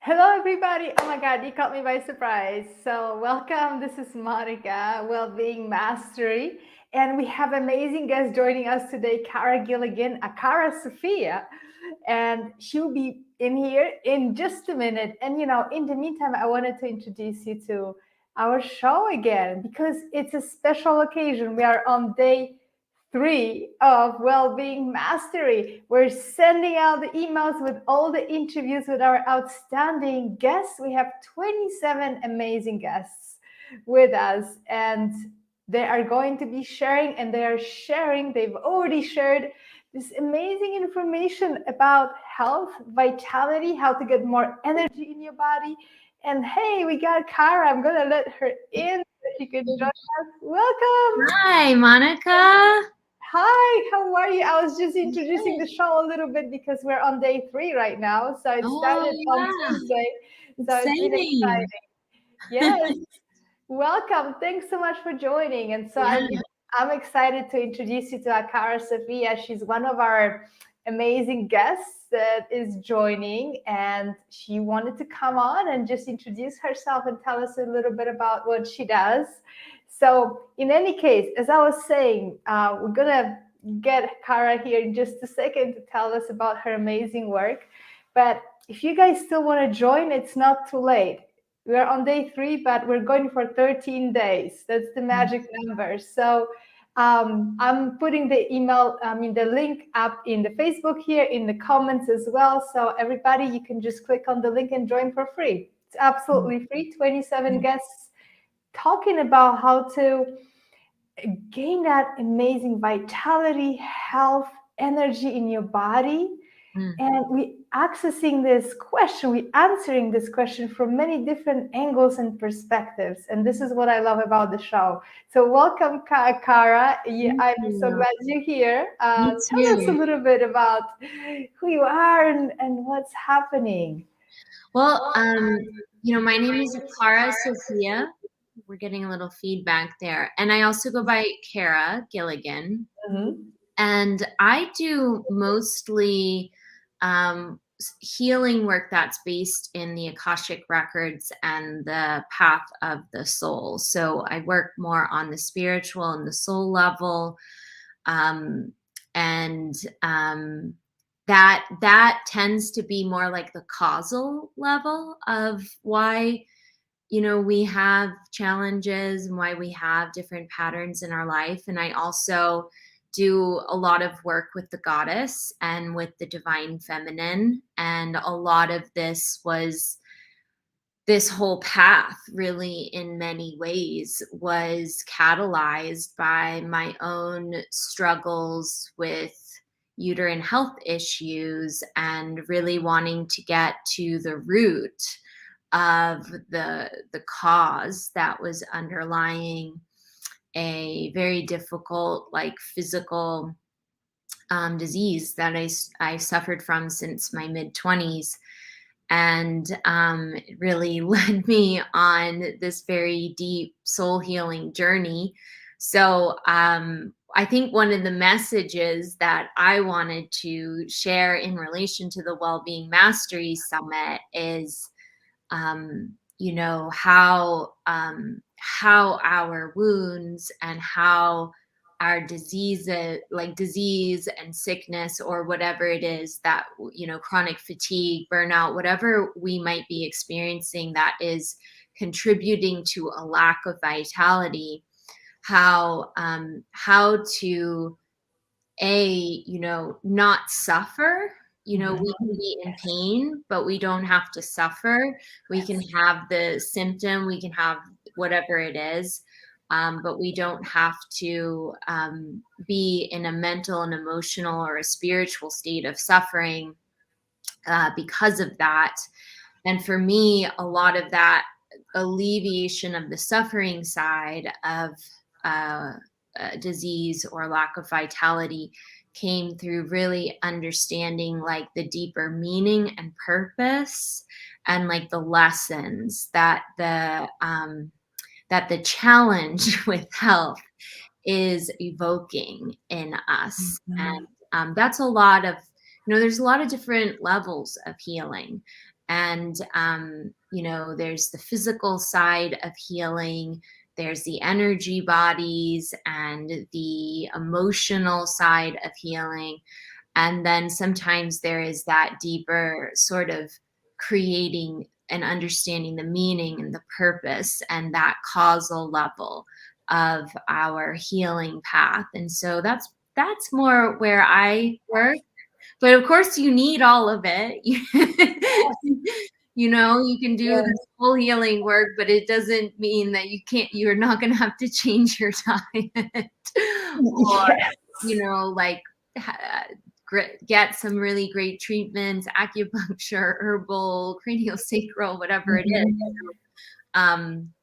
Hello, everybody. Oh my God, you caught me by surprise. So, welcome. This is Monica, Wellbeing Mastery. And we have amazing guests joining us today, Kara Gilligan, Akara Sophia. And she'll be in here in just a minute. And, in the meantime, I wanted to introduce you to our show again because it's a special occasion. We are on day 3 of Wellbeing Mastery. We're sending out the emails with all the interviews with our outstanding guests. We have 27 amazing guests with us, and they are going to be sharing, and they are sharing, they've already shared this amazing information about health, vitality, how to get more energy in your body. And hey, we got Kara. I'm going to let her in so she can join us. Welcome. Hi, Monica. Hi, how are you? I was just introducing the show a little bit because we're on day 3 right now. So it started on Tuesday. So it's been Exciting. exciting. Yes. Welcome. Thanks so much for joining. And so I'm excited to introduce you to Akara Sophia. She's one of our amazing guests that is joining, and she wanted to come on and just introduce herself and tell us a little bit about what she does. So in any case, as I was saying, we're gonna get Kara here in just a second to tell us about her amazing work. But if you guys still want to join, it's not too late. We're on day 3, but we're going for 13 days. That's the magic number. So I'm putting the email, the link up in the Facebook here in the comments as well. So everybody, you can just click on the link and join for free. It's absolutely free. 27 guests talking about how to gain that amazing vitality, health, energy in your body. And we answering this question from many different angles and perspectives. And this is what I love about the show. So welcome, Kara. I'm so glad you're here. Tell us a little bit about who you are and what's happening. Well, my name is Akara Sophia. We're getting a little feedback there. And I also go by Kara Gilligan. And I do mostly healing work that's based in the Akashic records and the path of the soul. So I work more on the spiritual and the soul level. That tends to be more like the causal level of why we have challenges and why we have different patterns in our life. And I also do a lot of work with the goddess and with the divine feminine. And a lot of this whole path really in many ways was catalyzed by my own struggles with uterine health issues and really wanting to get to the root of the cause that was underlying a very difficult physical disease that I suffered from since my mid-20s. And it really led me on this very deep soul healing journey. So I think one of the messages that I wanted to share in relation to the Wellbeing Mastery Summit is, how our wounds and how our disease and sickness or whatever it is that, chronic fatigue, burnout, whatever we might be experiencing that is contributing to a lack of vitality, how to not suffer. We can be in pain, but we don't have to suffer. We can have the symptom, we can have whatever it is, but we don't have to be in a mental and emotional or a spiritual state of suffering because of that. And for me, a lot of that alleviation of the suffering side of disease or lack of vitality came through really understanding the deeper meaning and purpose and the lessons that the challenge with health is evoking in us. And that's a lot of, there's a lot of different levels of healing. And, there's the physical side of healing, there's the energy bodies and the emotional side of healing. And then sometimes there is that deeper sort of creating and understanding the meaning and the purpose and that causal level of our healing path. And so that's more where I work. But of course you need all of it. You can do Yes. this full healing work, but it doesn't mean that you're not going to have to change your diet or, Yes. like get some really great treatments, acupuncture, herbal, craniosacral, whatever it is. Mhm. Um,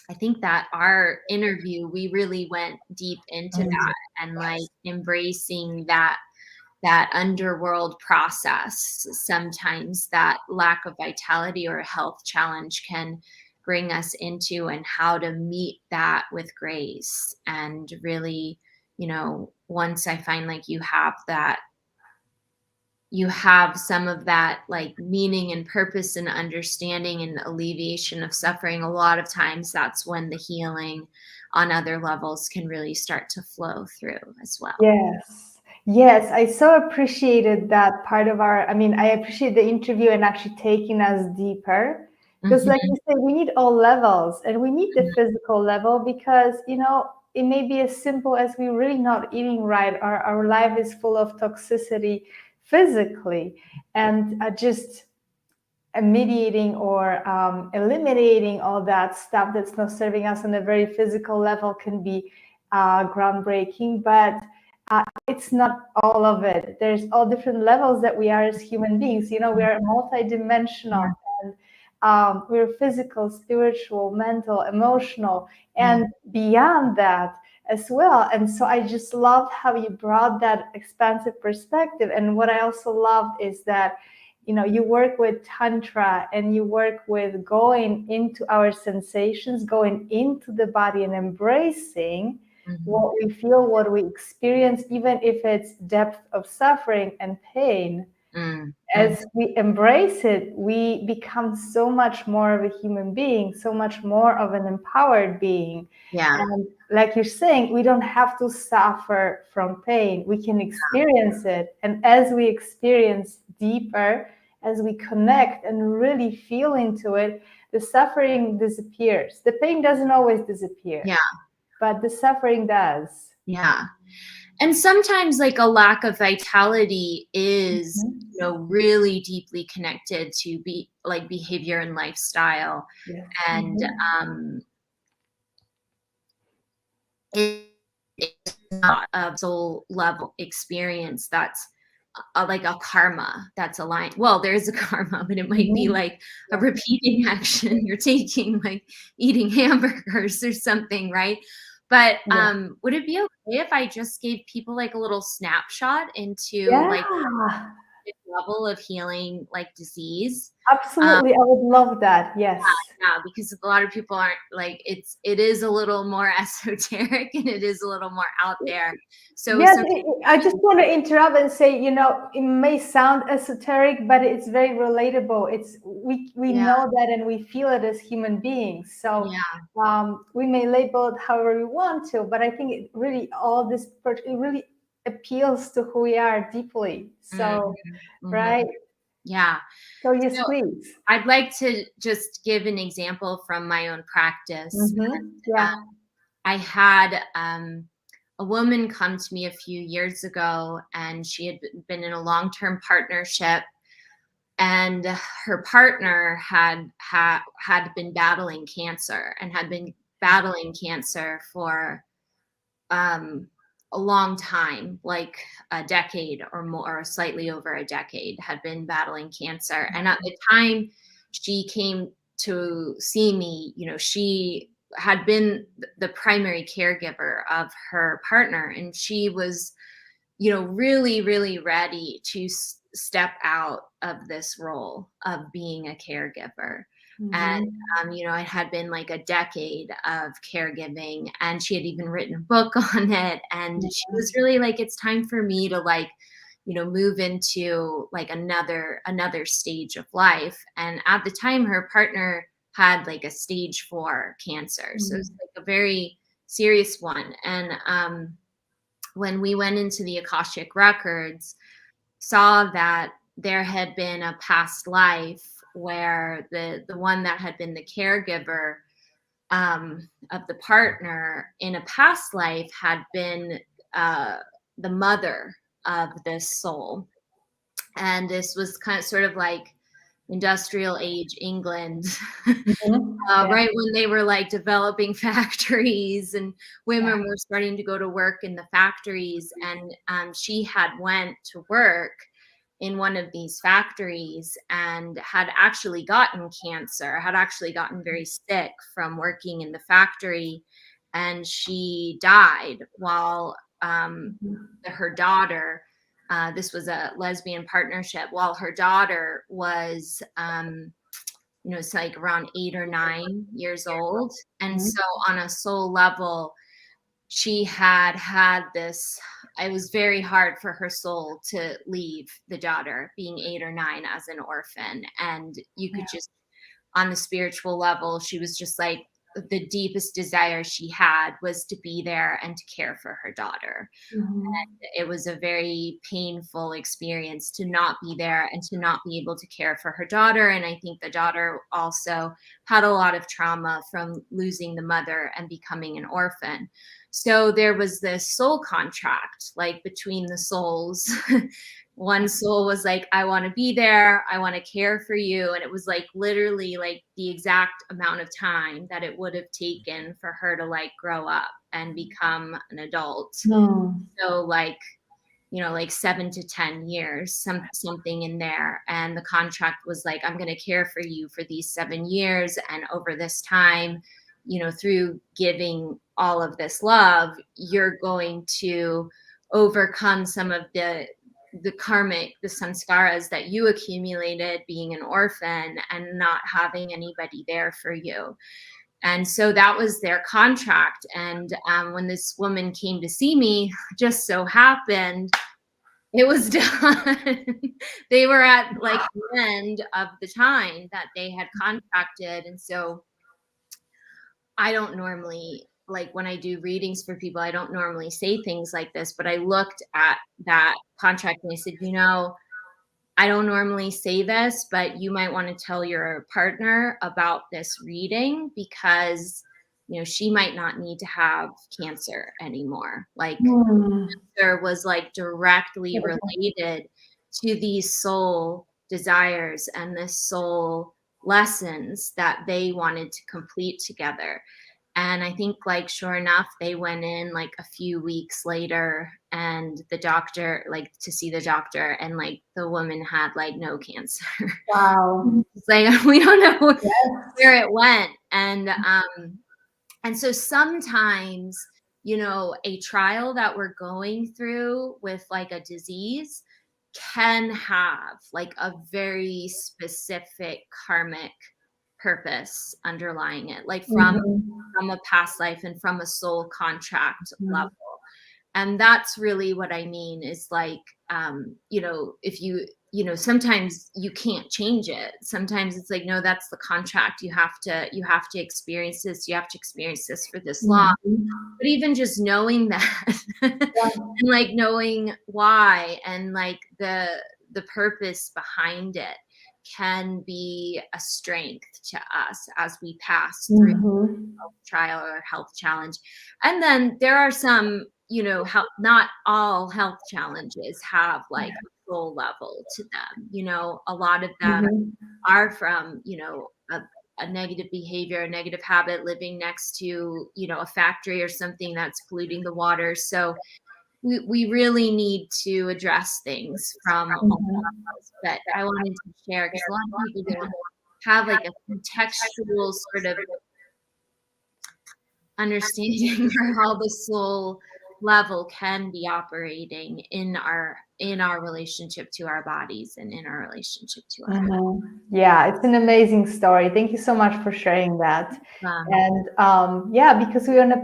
I think that our interview, we really went deep into that and like embracing that underworld process. Sometimes that lack of vitality or health challenge can bring us into, and how to meet that with grace. And really, once I find like you have some of that like meaning and purpose and understanding and alleviation of suffering, a lot of times that's when the healing on other levels can really start to flow through as well. Yes. Yes, I so appreciated that part of I mean, I appreciate the interview and actually taking us deeper. Because, like Mhm, you say, we need all levels and we need the physical level because, it may be as simple as we really not eating right, or our life is full of toxicity physically. And just mediating or eliminating all that stuff that's not serving us on a very physical level can be groundbreaking, but it's not all of it. There's all different levels that we are as human beings. We are yeah, multidimensional, and we're physical, spiritual, mental, emotional, mm, and beyond that as well. And so I just loved how you brought that expansive perspective. And what I also loved is that you work with tantra and you work with going into our sensations, going into the body and embracing mhm, what we feel, what we experience, even if it's depth of suffering and pain. mm, mm, As we embrace it, we become so much more of a human being, so much more of an empowered being. yeah, And like you're saying, we don't have to suffer from pain. We can experience it. And as we experience deeper, as we connect and really feel into it, the suffering disappears. The pain doesn't always disappear, yeah, but the suffering does. yeah. And sometimes like a lack of vitality is, Mhm. really deeply connected to be like behavior and lifestyle. Yes. And Mhm. um it's not a soul level experience that's like a karma that's aligned. Well, there is a karma, but it might be Mhm. like a repeating action you're taking, like eating hamburgers or something, right? But Yeah. would it be okay if I just gave people like a little snapshot into Yeah. like the level of healing like disease? Um, Absolutely, I would love that. Yes. yeah, because a lot of people aren't like it is a little more esoteric and it is a little more out there. So Yes, some I just want to interrupt and say, it may sound esoteric, but it's very relatable. We yeah, know that and we feel it as human beings. So yeah. we may label it however we want to, but I think it really it really appeals to who we are deeply. Mhm, So, mhm. right. Yeah. So yes, So please. I'd like to just give an example from my own practice. Yeah. I had a woman come to me a few years ago, and she had been in a long-term partnership, and her partner had been battling cancer and had been battling cancer for um, a long time, like a decade or more, or slightly over a decade, had been battling cancer. And at the time she came to see me, she had been the primary caregiver of her partner, and she was, really, really ready to step out of this role of being a caregiver. And, Mhm. it had been like a decade of caregiving, and she had even written a book on it. And she was really like, it's time for me to like move into like another stage of life. And at the time, her partner had like a stage 4 cancer. So it's like a very serious one. And when we went into the Akashic records, saw that there had been a past life where the one that had been the caregiver of the partner in a past life had been the mother of this soul. And this was kind of sort of like industrial age England, right when they were like developing factories and women were starting to go to work in the factories. And she had went to work in one of these factories and had actually gotten cancer, had actually gotten very sick from working in the factory. And she died while her daughter, this was a lesbian partnership, while her daughter was, it's like around 8 or 9 years old. And so on a soul level, she had this, it was very hard for her soul to leave the daughter being 8 or 9 as an orphan. And you could just, on the spiritual level, she was just like, the deepest desire she had was to be there and to care for her daughter. And it was a very painful experience to not be there and to not be able to care for her daughter. And I think the daughter also had a lot of trauma from losing the mother and becoming an orphan. So there was this soul contract, like between the souls. One soul was like, I want to be there. I want to care for you. And it was like literally like the exact amount of time that it would have taken for her to like grow up and become an adult. So like, like 7 to 10 years, something in there. And the contract was like, I'm going to care for you for these 7 years. And over this time, through giving all of this love, you're going to overcome some of the karmic, the samskaras that you accumulated being an orphan and not having anybody there for you. And so that was their contract. And when this woman came to see me, just so happened, it was done. They were at like the end of the time that they had contracted. And so I don't normally, like when I do readings for people, I don't normally say things like this, but I looked at that contract and I said, I don't normally say this, but you might want to tell your partner about this reading because, she might not need to have cancer anymore. Like cancer was like directly related to these soul desires and the soul lessons that they wanted to complete together. And I think like, sure enough, they went in like a few weeks later and the doctor, like to see the doctor, and like the woman had like no cancer. Wow. It's like, we don't know where it went. And so sometimes, a trial that we're going through with like a disease can have like a very specific karmic purpose underlying it, like from a past life and from a soul contract level. And that's really what I mean is like, if sometimes you can't change it. Sometimes it's like, no, that's the contract. You have to experience this. You have to experience this for this long. But even just knowing that and like knowing why and like the purpose behind it can be a strength to us as we pass through a health trial or health challenge. And then there are some, not all health challenges have like a soul level to them. A lot of them are from, a negative behavior, a negative habit, living next to, a factory or something that's polluting the water. So we really need to address things from all levels. But I wanted to share because a lot of people don't have like a contextual sort of understanding for how the soul level can be operating in our relationship to our bodies and in our relationship to our Yeah, it's an amazing story. Thank you so much for sharing that. And because we're on a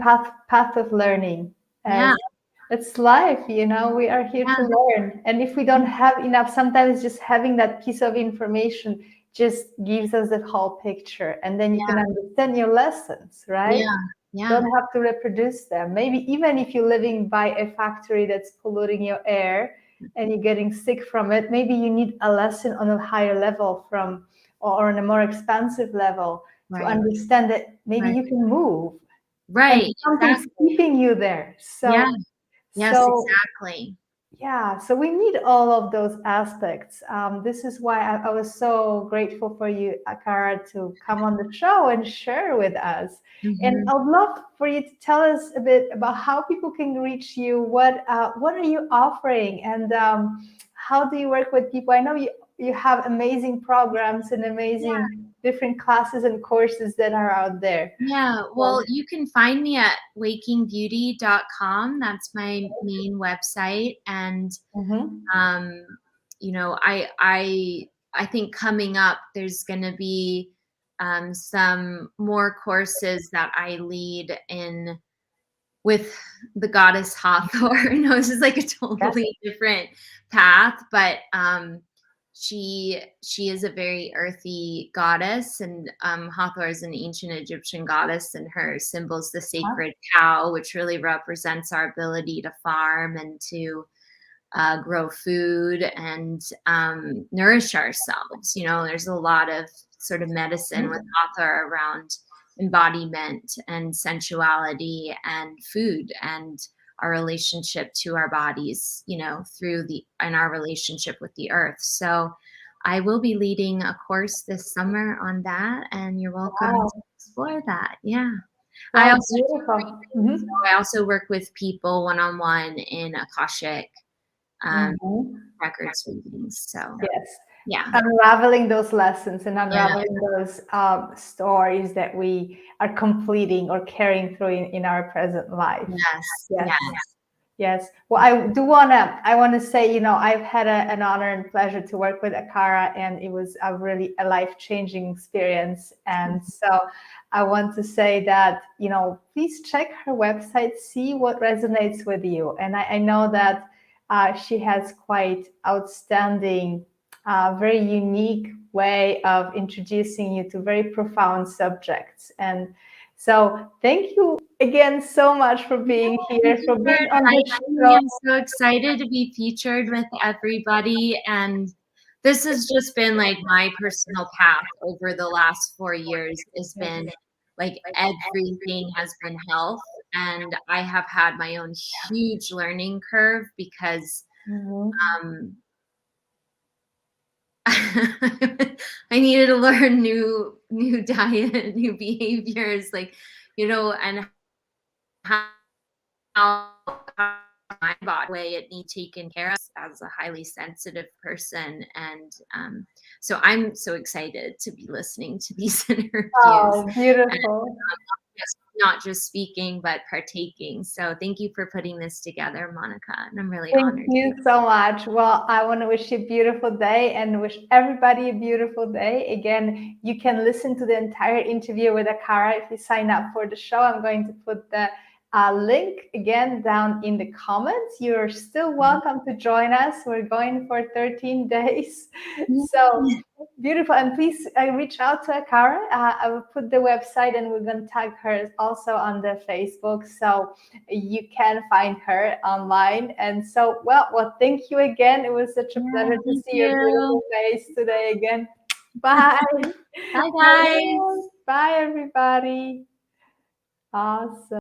path of learning. And It's life, we are here Yeah. to learn. And if we don't have enough, sometimes just having that piece of information just gives us the whole picture. And then you can understand your lessons, right? Yeah. Yeah. Don't have to reproduce them. Maybe even if you're living by a factory that's polluting your air and you're getting sick from it, maybe you need a lesson on a higher level or on a more expansive level to Right. understand that maybe Right. you can move and Right. something's Exactly. keeping you there. Yeah. So, Yes, so exactly. yeah, so we need all of those aspects. This is why I was so grateful for you, Akara, to come on the show and share with us. And Mhm. I would love for you to tell us a bit about how people can reach you. What are you offering, and how do you work with people? I know you have amazing programs and amazing different classes and courses that are out there. Yeah, well, you can find me at wakingbeauty.com. That's my main website. And Mhm. um, I think coming up there's going to be some more courses that I lead in with the goddess Hathor. No, this is like a Yes. totally different path, but she is a very earthy goddess, and Hathor is an ancient Egyptian goddess, and her symbol's the sacred cow, which really represents our ability to farm and to grow food and nourish ourselves. There's a lot of sort of medicine with Hathor around embodiment and sensuality and food and our relationship to our bodies, and our relationship with the earth. So I will be leading a course this summer on that, and you're welcome Wow. to explore that. Yeah. I Wow, also do beautiful. readings. So I also work with people one-on-one in Akashic records readings. So Yes. yeah. Unraveling those lessons and Yeah. unraveling those stories that we are completing or carrying through in our present life. Yes. Yes. Yes. Yes. Well, I want to say, I've had an honor and pleasure to work with Akara, and it was a life-changing experience. And so I want to say that, please check her website, see what resonates with you. And I know that she has quite outstanding, very unique way of introducing you to very profound subjects. And so thank you again so much for being Thank here, you for for being on the inviting me. show. I'm so excited to be featured with everybody. And this has just been like my personal path over the last 4 years. Has been like everything has been health. And I have had my own huge learning curve because um, I needed to learn new diet, new behaviors, and how my body way it need taken care of as a highly sensitive person. And so I'm so excited to be listening to these interviews Oh, and beautiful. not just speaking but partaking. So thank you for putting this together, Monica, and I'm really Thank honored. you so much. Well, I want to wish you a beautiful day and wish everybody a beautiful day. Again, you can listen to the entire interview with Akara if you sign up for the show. I'm going to put the link again down in the comments. You're still welcome to join us. We're going for 13 days. So beautiful. And please reach out to Akara. I will put the website, and we're going to tag her also on the Facebook. So you can find her online. And so, well, thank you again. It was such a pleasure to Thank see your you. beautiful face today again. Bye. Bye, guys. Bye, everybody. Awesome.